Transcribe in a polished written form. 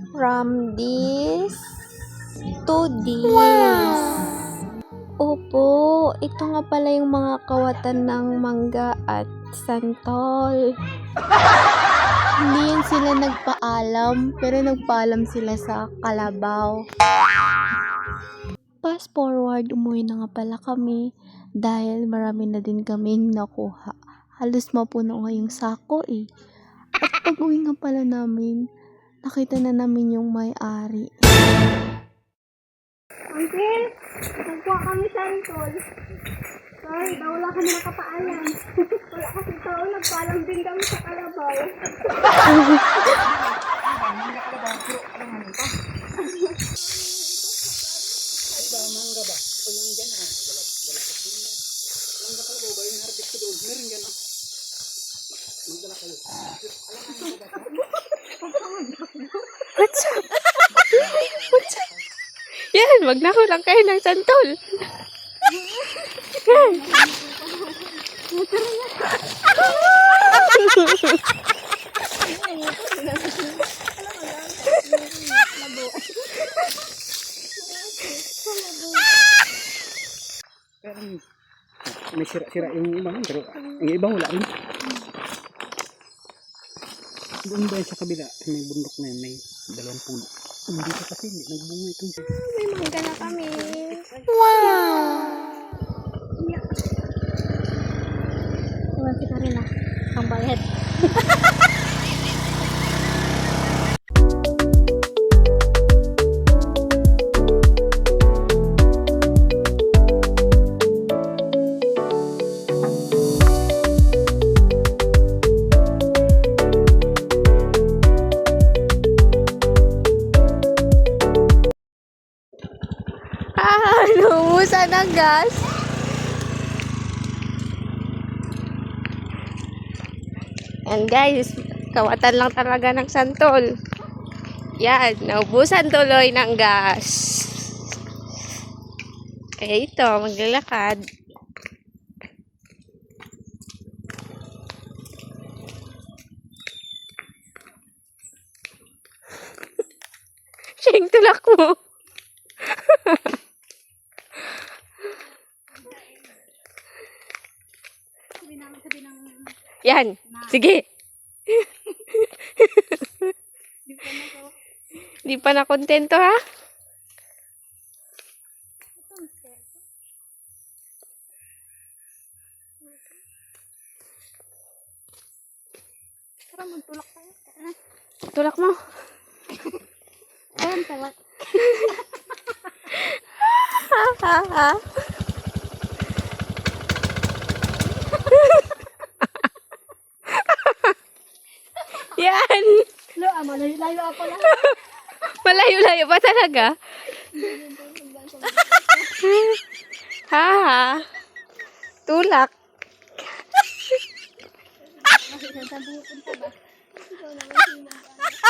from this to this. Opo, ito nga pala yung mga kawatan ng mangga at santol. Hindi yan sila nagpaalam, pero nagpaalam sila sa kalabaw. Fast forward, umuwi na nga pala kami dahil marami na din kaming nakuha. Halos mapuno nga yung sako eh. At pag uwi nga pala namin, nakita na namin yung may-ari. Uncle, nagkuha kami santol. Sorry, daw wala kami nakapaalam. Wala kasi tao, nagpaalam din kami sa kalabaw. Mangga ba? O yung dyan ah. Mangga kalabaw ba yung harvest ko doon? Meron dyan ah. Magdala kayo. What's up? What's up? Yan, wag na ko lang kayo ng santol. Yan. May sira-sira yung iba, pero yung iba wala rin. Doon ba sa kabila, may bundok na yun, may dalawang puno. Hindi ko kasi, nagbunga itong siya. May mangga na kami. Wow! Iwan kita rin ah. Ang bayad. Lumusan ng gas. And guys, kawatan lang talaga ng santol. Yan, naubusan tuloy ng gas. Kaya ito, maglalakad. Siya yung tulak mo. Yan. Sige. Di pa na kontento ha? Tara, magtulak tayo. Tulak mo. Ayan, tawag. Yan. Malayo ako lang. Malayo-layo pa talaga. Ha? Tulak. Saan tayo punta ba? Ikaw naman si Mangga.